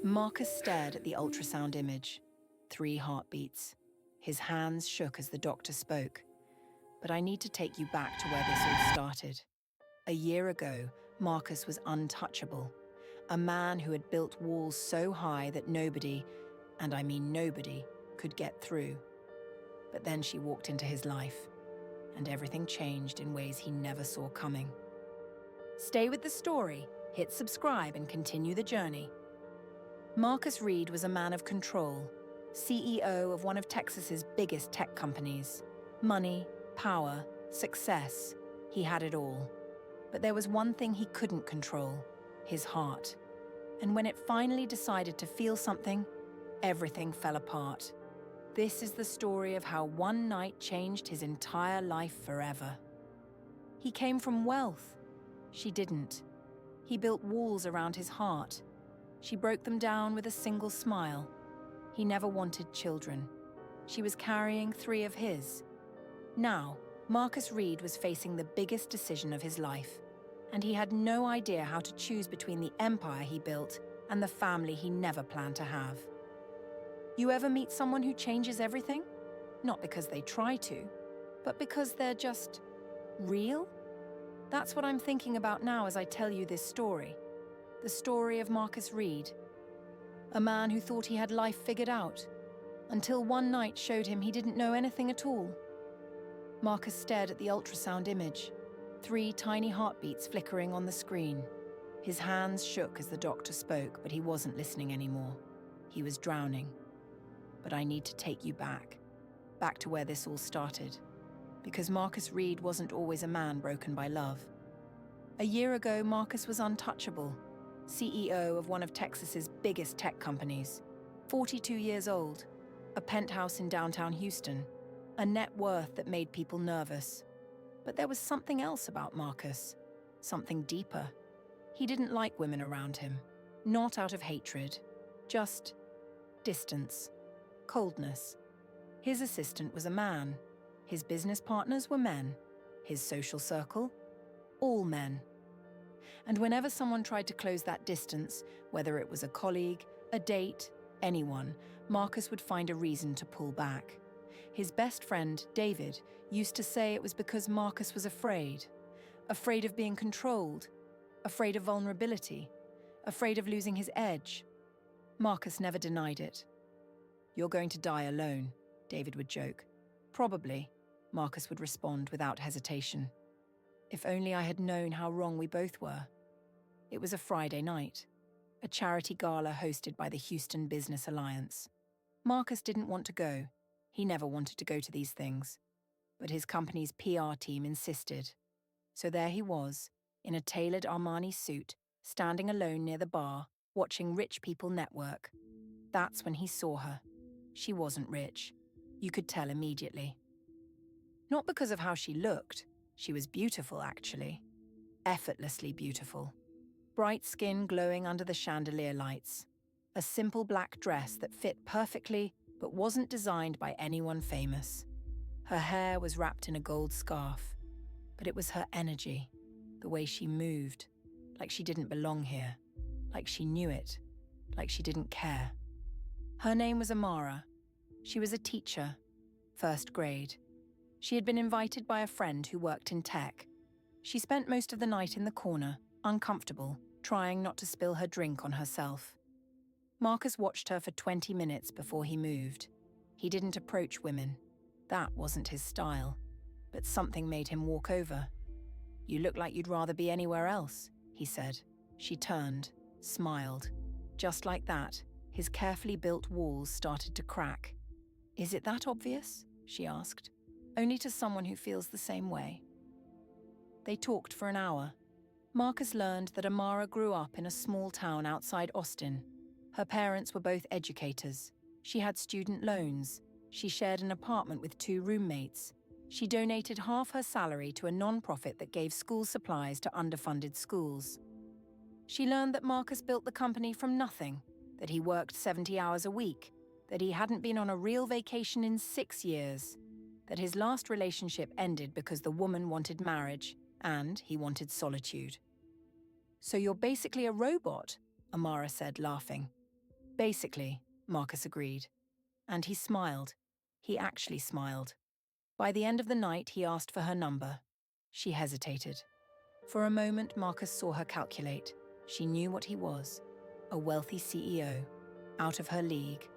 Marcus stared at the ultrasound image. 3 heartbeats. His hands shook as the doctor spoke. But I need to take you back to where this all started. A year ago, Marcus was untouchable. A man who had built walls so high that nobody, and I mean nobody, could get through. But then she walked into his life, and everything changed in ways he never saw coming. Stay with the story, hit subscribe and continue the journey. Marcus Reed was a man of control, CEO of one of Texas's biggest tech companies. Money, power, success, he had it all. But there was one thing he couldn't control, his heart. And when it finally decided to feel something, everything fell apart. This is the story of how one night changed his entire life forever. He came from wealth. She didn't. He built walls around his heart. She broke them down with a single smile. He never wanted children. She was carrying 3 of his. Now, Marcus Reed was facing the biggest decision of his life, and he had no idea how to choose between the empire he built and the family he never planned to have. You ever meet someone who changes everything? Not because they try to, but because they're just real? That's what I'm thinking about now as I tell you this story. The story of Marcus Reed. A man who thought he had life figured out, until one night showed him he didn't know anything at all. Marcus stared at the ultrasound image, 3 tiny heartbeats flickering on the screen. His hands shook as the doctor spoke, but he wasn't listening anymore. He was drowning. But I need to take you back to where this all started. Because Marcus Reed wasn't always a man broken by love. A year ago, Marcus was untouchable, CEO of one of Texas's biggest tech companies, 42 years old, a penthouse in downtown Houston, a net worth that made people nervous. But there was something else about Marcus, something deeper. He didn't like women around him, not out of hatred, just distance, coldness. His assistant was a man. His business partners were men. His social circle, all men. And whenever someone tried to close that distance, whether it was a colleague, a date, anyone, Marcus would find a reason to pull back. His best friend, David, used to say it was because Marcus was afraid of being controlled, afraid of vulnerability, afraid of losing his edge. Marcus never denied it. "You're going to die alone," David would joke. "Probably," Marcus would respond without hesitation. If only I had known how wrong we both were. It was a Friday night, a charity gala hosted by the Houston Business Alliance. Marcus didn't want to go. He never wanted to go to these things. But his company's PR team insisted. So there he was, in a tailored Armani suit, standing alone near the bar, watching rich people network. That's when he saw her. She wasn't rich. You could tell immediately. Not because of how she looked. She was beautiful, actually. Effortlessly beautiful. Bright skin glowing under the chandelier lights. A simple black dress that fit perfectly but wasn't designed by anyone famous. Her hair was wrapped in a gold scarf. But it was her energy, the way she moved, like she didn't belong here, like she knew it, like she didn't care. Her name was Amara. She was a teacher, 1st grade. She had been invited by a friend who worked in tech. She spent most of the night in the corner, uncomfortable, trying not to spill her drink on herself. Marcus watched her for 20 minutes before he moved. He didn't approach women. That wasn't his style. But something made him walk over. "You look like you'd rather be anywhere else," he said. She turned, smiled. Just like that, his carefully built walls started to crack. "Is it that obvious?" she asked. "Only to someone who feels the same way." They talked for an hour. Marcus learned that Amara grew up in a small town outside Austin. Her parents were both educators. She had student loans. She shared an apartment with 2 roommates. She donated half her salary to a non-profit that gave school supplies to underfunded schools. She learned that Marcus built the company from nothing, that he worked 70 hours a week, that he hadn't been on a real vacation in 6 years, that his last relationship ended because the woman wanted marriage and he wanted solitude. "So you're basically a robot," Amara said, laughing. Basically, Marcus agreed. And he smiled. He actually smiled. By the end of the night, he asked for her number. She hesitated. For a moment, Marcus saw her calculate. She knew what he was. A wealthy CEO. Out of her league.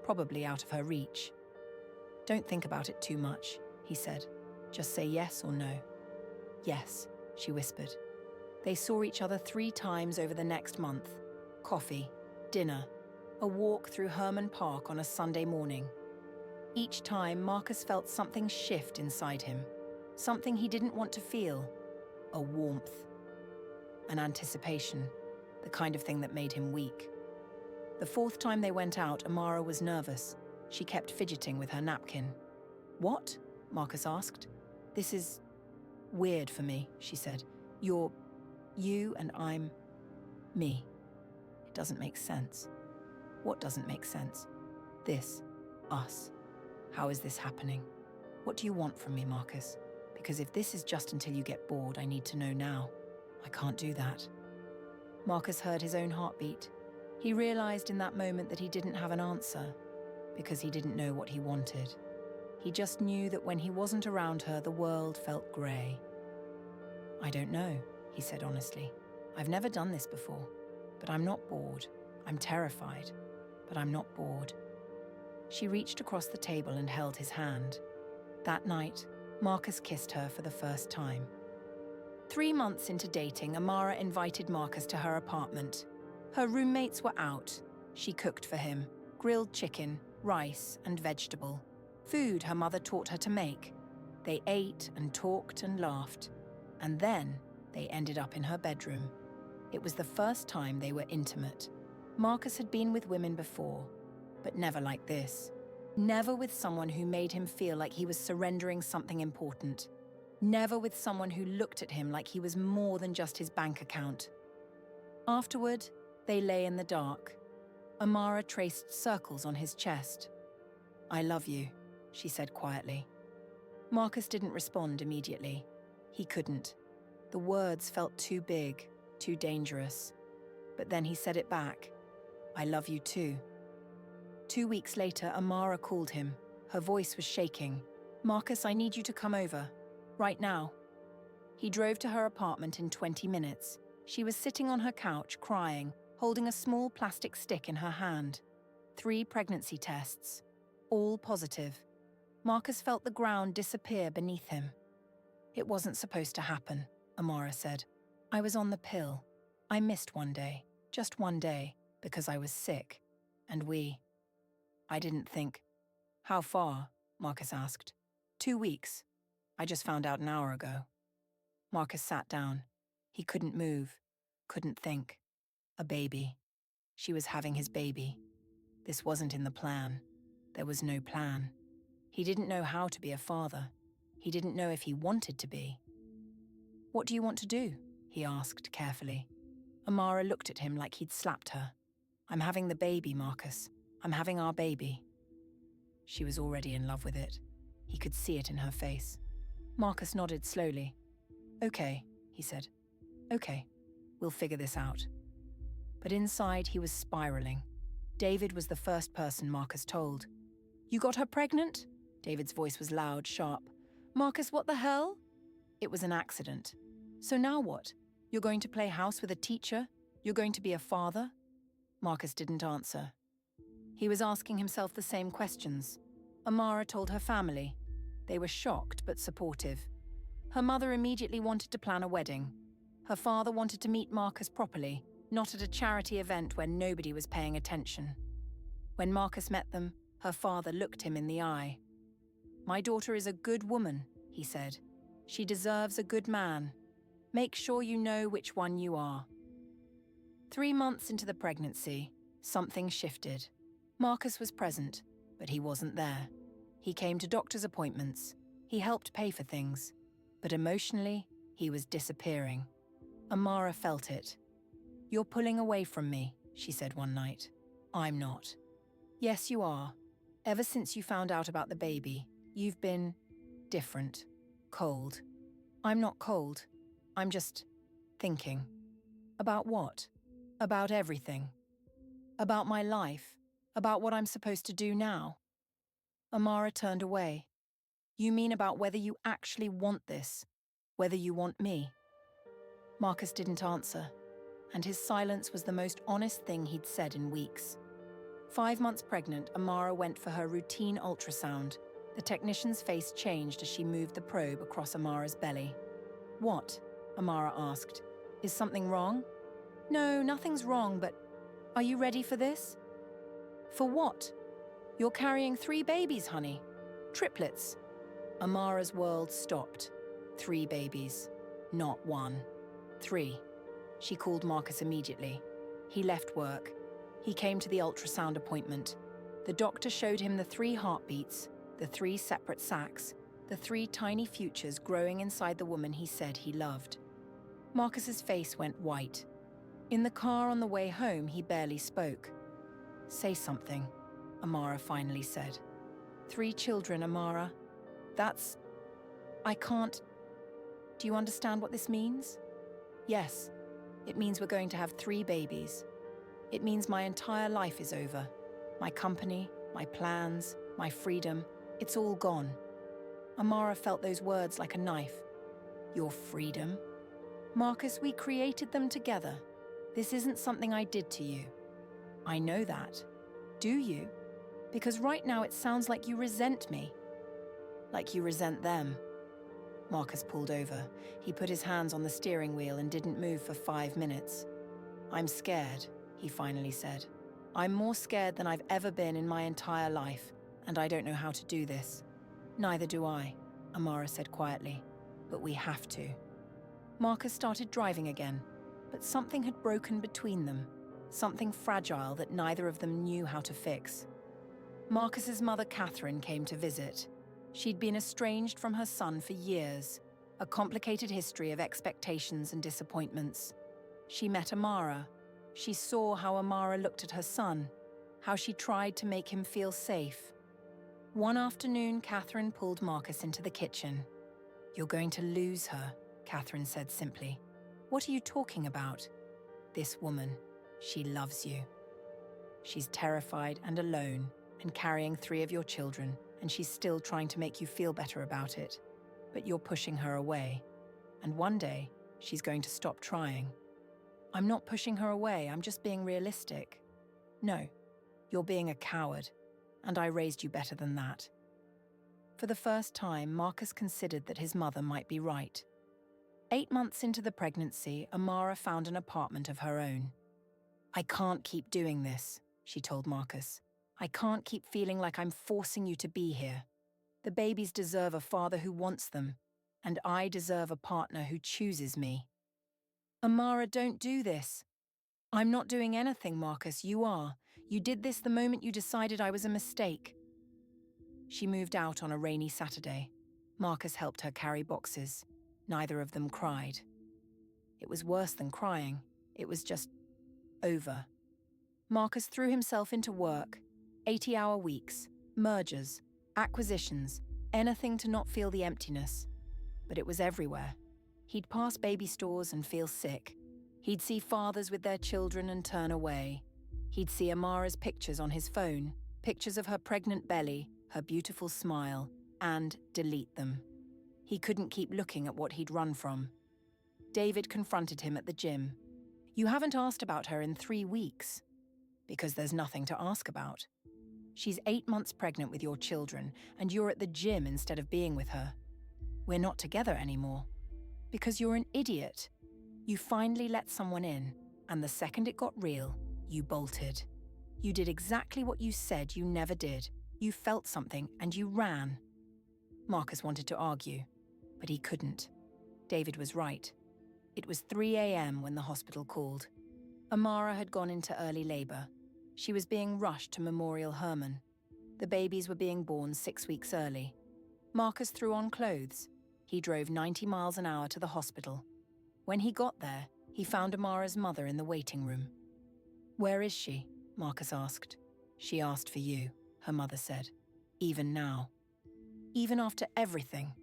Probably out of her reach. Don't think about it too much, he said. Just say yes or no. Yes, she whispered. They saw each other 3 times over the next month. Coffee, dinner, a walk through Herman Park on a Sunday morning. Each time, Marcus felt something shift inside him. Something he didn't want to feel. A warmth. An anticipation. The kind of thing that made him weak. The 4th time they went out, Amara was nervous. She kept fidgeting with her napkin. What? Marcus asked. This is weird for me, she said. You're you and I'm me. It doesn't make sense. What doesn't make sense? This. Us. How is this happening? What do you want from me, Marcus? Because if this is just until you get bored, I need to know now. I can't do that. Marcus heard his own heartbeat. He realized in that moment that he didn't have an answer, because he didn't know what he wanted. He just knew that when he wasn't around her, the world felt grey. I don't know, he said honestly. I've never done this before, but I'm not bored. I'm terrified, but I'm not bored. She reached across the table and held his hand. That night, Marcus kissed her for the first time. 3 months into dating, Amara invited Marcus to her apartment. Her roommates were out. She cooked for him, grilled chicken, rice, and vegetable. Food her mother taught her to make. They ate and talked and laughed. And then they ended up in her bedroom. It was the first time they were intimate. Marcus had been with women before, but never like this. Never with someone who made him feel like he was surrendering something important. Never with someone who looked at him like he was more than just his bank account. Afterward, they lay in the dark. Amara traced circles on his chest. I love you, she said quietly. Marcus didn't respond immediately. He couldn't. The words felt too big, too dangerous. But then he said it back. I love you too. 2 weeks later, Amara called him. Her voice was shaking. Marcus, I need you to come over. Right now. He drove to her apartment in 20 minutes. She was sitting on her couch, crying, holding a small plastic stick in her hand. 3 pregnancy tests. All positive. Marcus felt the ground disappear beneath him. It wasn't supposed to happen, Amara said. I was on the pill. I missed one day, just one day, because I was sick. And I didn't think. How far? Marcus asked. 2 weeks. I just found out an hour ago. Marcus sat down. He couldn't move, couldn't think. A baby. She was having his baby. This wasn't in the plan. There was no plan. He didn't know how to be a father. He didn't know if he wanted to be. What do you want to do? He asked carefully. Amara looked at him like he'd slapped her. I'm having the baby, Marcus. I'm having our baby. She was already in love with it. He could see it in her face. Marcus nodded slowly. Okay, he said. Okay, we'll figure this out. But inside he was spiraling. David was the first person Marcus told. You got her pregnant? David's voice was loud, sharp. Marcus, what the hell? It was an accident. So now what? You're going to play house with a teacher? You're going to be a father? Marcus didn't answer. He was asking himself the same questions. Amara told her family. They were shocked but supportive. Her mother immediately wanted to plan a wedding. Her father wanted to meet Marcus properly, not at a charity event where nobody was paying attention. When Marcus met them, her father looked him in the eye. My daughter is a good woman, he said. She deserves a good man. Make sure you know which one you are. 3 months into the pregnancy, something shifted. Marcus was present, but he wasn't there. He came to doctor's appointments. He helped pay for things. But emotionally, he was disappearing. Amara felt it. You're pulling away from me, she said one night. I'm not. Yes, you are. Ever since you found out about the baby, you've been different, cold. I'm not cold. I'm just thinking. About what? About everything. About my life? About what I'm supposed to do now? Amara turned away. You mean about whether you actually want this? Whether you want me? Marcus didn't answer, and his silence was the most honest thing he'd said in weeks. 5 months pregnant, Amara went for her routine ultrasound. The technician's face changed as she moved the probe across Amara's belly. What? Amara asked. Is something wrong? No, nothing's wrong, but are you ready for this? For what? You're carrying 3 babies, honey. Triplets. Amara's world stopped. 3 babies. Not 1. 3. She called Marcus immediately. He left work. He came to the ultrasound appointment. The doctor showed him the 3 heartbeats, the 3 separate sacs, the 3 tiny futures growing inside the woman he said he loved. Marcus's face went white. In the car on the way home, he barely spoke. Say something, Amara finally said. 3 children, Amara. I can't... Do you understand what this means? Yes. It means we're going to have 3 babies. It means my entire life is over. My company, my plans, my freedom, it's all gone. Amara felt those words like a knife. Your freedom? Marcus, we created them together. This isn't something I did to you. I know that. Do you? Because right now it sounds like you resent me. Like you resent them. Marcus pulled over. He put his hands on the steering wheel and didn't move for 5 minutes. I'm scared, he finally said. I'm more scared than I've ever been in my entire life, and I don't know how to do this. Neither do I, Amara said quietly. But we have to. Marcus started driving again, but something had broken between them. Something fragile that neither of them knew how to fix. Marcus's mother, Catherine, came to visit. She'd been estranged from her son for years, a complicated history of expectations and disappointments. She met Amara. She saw how Amara looked at her son, how she tried to make him feel safe. One afternoon, Catherine pulled Marcus into the kitchen. You're going to lose her, Catherine said simply. What are you talking about? This woman, she loves you. She's terrified and alone and carrying 3 of your children, and she's still trying to make you feel better about it. But you're pushing her away. And one day, she's going to stop trying. I'm not pushing her away, I'm just being realistic. No, you're being a coward, and I raised you better than that. For the first time, Marcus considered that his mother might be right. 8 months into the pregnancy, Amara found an apartment of her own. I can't keep doing this, she told Marcus. I can't keep feeling like I'm forcing you to be here. The babies deserve a father who wants them, and I deserve a partner who chooses me. Amara, don't do this. I'm not doing anything, Marcus, you are. You did this the moment you decided I was a mistake. She moved out on a rainy Saturday. Marcus helped her carry boxes. Neither of them cried. It was worse than crying. It was just over. Marcus threw himself into work. 80-hour weeks, mergers, acquisitions, anything to not feel the emptiness. But it was everywhere. He'd pass baby stores and feel sick. He'd see fathers with their children and turn away. He'd see Amara's pictures on his phone, pictures of her pregnant belly, her beautiful smile, and delete them. He couldn't keep looking at what he'd run from. David confronted him at the gym. You haven't asked about her in 3 weeks. Because there's nothing to ask about. She's 8 months pregnant with your children, and you're at the gym instead of being with her. We're not together anymore. Because you're an idiot. You finally let someone in, and the second it got real, you bolted. You did exactly what you said you never did. You felt something, and you ran. Marcus wanted to argue, but he couldn't. David was right. It was 3 a.m. when the hospital called. Amara had gone into early labor. She was being rushed to Memorial Hermann. The babies were being born 6 weeks early. Marcus threw on clothes. He drove 90 miles an hour to the hospital. When he got there, he found Amara's mother in the waiting room. Where is she? Marcus asked. She asked for you, her mother said. Even now. Even after everything.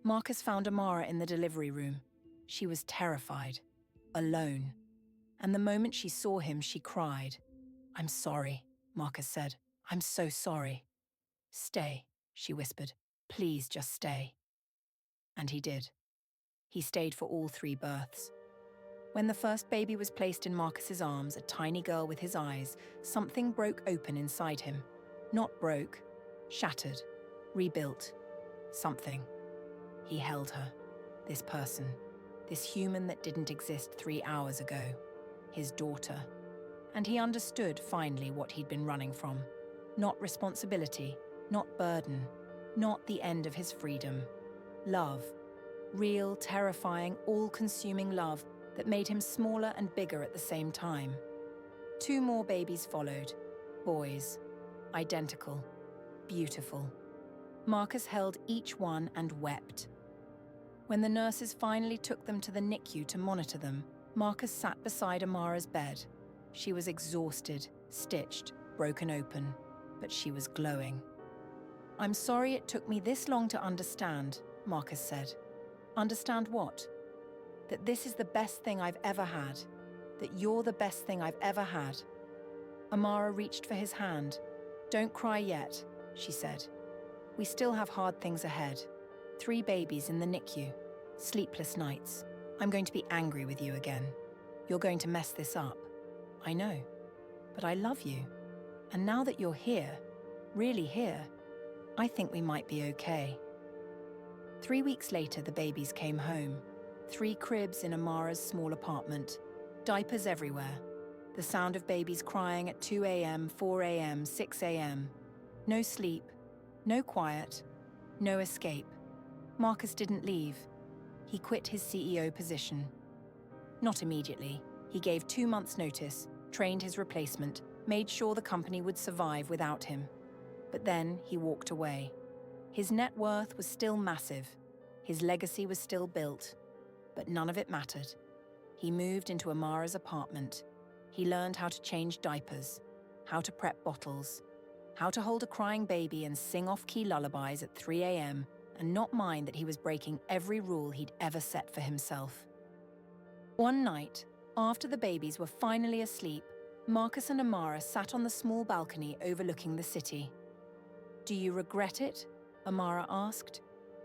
Marcus found Amara in the delivery room. She was terrified. Alone. And the moment she saw him, she cried. I'm sorry, Marcus said. I'm so sorry. Stay, she whispered. Please just stay. And he did. He stayed for all 3 births. When the first baby was placed in Marcus's arms, a tiny girl with his eyes, something broke open inside him. Not broke, shattered, rebuilt. Something. He held her. This person. This human that didn't exist 3 hours ago. His daughter. And he understood finally what he'd been running from. Not responsibility, not burden, not the end of his freedom. Love. Real, terrifying, all-consuming love that made him smaller and bigger at the same time. 2 more babies followed. Boys. Identical. Beautiful. Marcus held each one and wept. When the nurses finally took them to the NICU to monitor them, Marcus sat beside Amara's bed. She was exhausted, stitched, broken open, but she was glowing. I'm sorry it took me this long to understand, Marcus said. Understand what? That this is the best thing I've ever had. That you're the best thing I've ever had. Amara reached for his hand. Don't cry yet, she said. We still have hard things ahead. 3 babies in the NICU. Sleepless nights. I'm going to be angry with you again. You're going to mess this up. I know. But I love you. And now that you're here, really here, I think we might be okay. 3 weeks later, the babies came home. 3 cribs in Amara's small apartment. Diapers everywhere. The sound of babies crying at 2 a.m., 4 a.m., 6 a.m. No sleep. No quiet. No escape. Marcus didn't leave. He quit his CEO position. Not immediately. He gave 2 months' notice, trained his replacement, made sure the company would survive without him. But then he walked away. His net worth was still massive. His legacy was still built. But none of it mattered. He moved into Amara's apartment. He learned how to change diapers, how to prep bottles, how to hold a crying baby and sing off-key lullabies at 3 a.m. and not mind that he was breaking every rule he'd ever set for himself. One night, after the babies were finally asleep, Marcus and Amara sat on the small balcony overlooking the city. Do you regret it? Amara asked.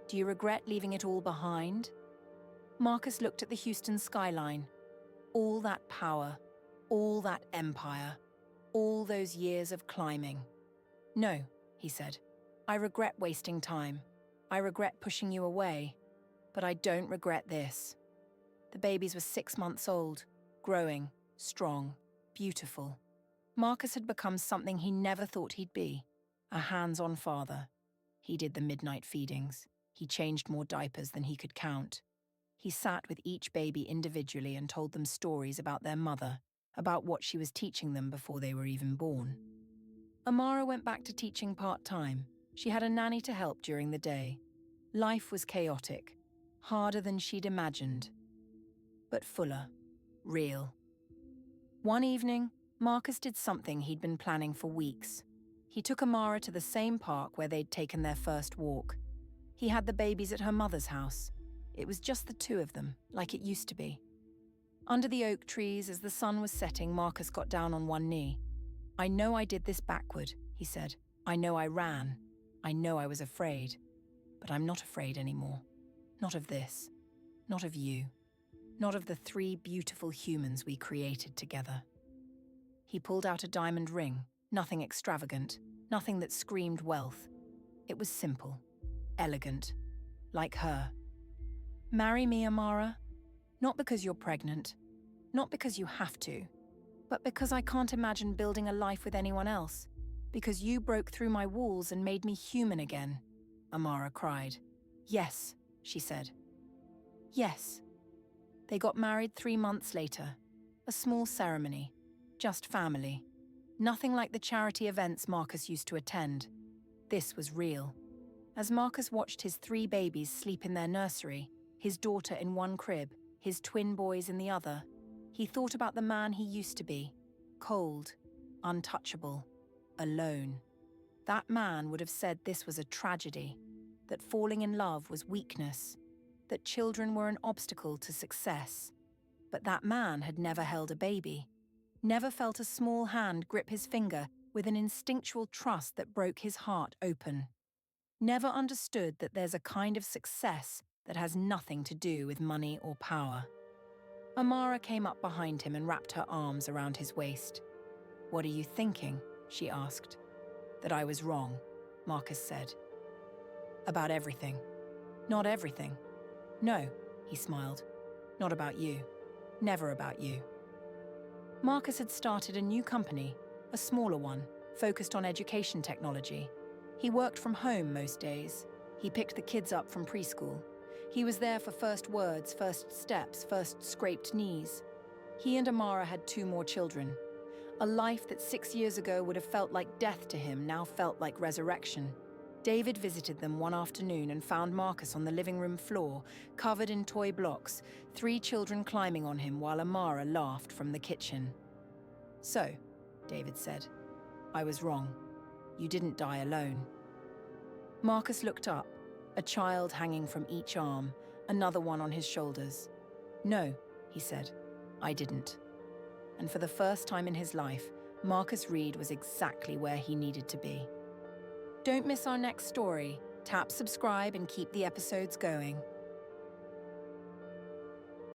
Do you regret leaving it all behind? Marcus looked at the Houston skyline. All that power, all that empire, all those years of climbing. No, he said. I regret wasting time. I regret pushing you away. But I don't regret this. The babies were 6 months old, growing, strong, beautiful. Marcus had become something he never thought he'd be, a hands-on father. He did the midnight feedings. He changed more diapers than he could count. He sat with each baby individually and told them stories about their mother, about what she was teaching them before they were even born. Amara went back to teaching part-time. She had a nanny to help during the day. Life was chaotic, harder than she'd imagined, but fuller, real. One evening, Marcus did something he'd been planning for weeks. He took Amara to the same park where they'd taken their first walk. He had the babies at her mother's house. It was just the 2 of them, like it used to be. Under the oak trees, as the sun was setting, Marcus got down on one knee. I know I did this backward, he said. I know I ran. I know I was afraid. But I'm not afraid anymore. Not of this. Not of you. Not of the 3 beautiful humans we created together. He pulled out a diamond ring, nothing extravagant, nothing that screamed wealth. It was simple, elegant, like her. Marry me, Amara? Not because you're pregnant, not because you have to, but because I can't imagine building a life with anyone else, because you broke through my walls and made me human again, Amara cried. Yes, she said. Yes. They got married 3 months later. A small ceremony. Just family. Nothing like the charity events Marcus used to attend. This was real. As Marcus watched his 3 babies sleep in their nursery, his daughter in one crib, his twin boys in the other, he thought about the man he used to be. Cold, untouchable, alone. That man would have said this was a tragedy, that falling in love was weakness, that children were an obstacle to success. But that man had never held a baby. never felt a small hand grip his finger with an instinctual trust that broke his heart open. Never understood that there's a kind of success that has nothing to do with money or power. Amara came up behind him and wrapped her arms around his waist. "What are you thinking?" she asked. "That I was wrong," Marcus said. "About everything." "Not everything." "No," he smiled. "Not about you. Never about you." Marcus had started a new company, a smaller one, focused on education technology. He worked from home most days. He picked the kids up from preschool. He was there for first words, first steps, first scraped knees. He and Amara had 2 more children. A life that 6 years ago would have felt like death to him now felt like resurrection. David visited them one afternoon and found Marcus on the living room floor, covered in toy blocks, 3 children climbing on him while Amara laughed from the kitchen. "So," David said, "I was wrong. You didn't die alone." Marcus looked up, a child hanging from each arm, another one on his shoulders. "No," he said, "I didn't." And for the first time in his life, Marcus Reed was exactly where he needed to be. Don't miss our next story. Tap subscribe and keep the episodes going.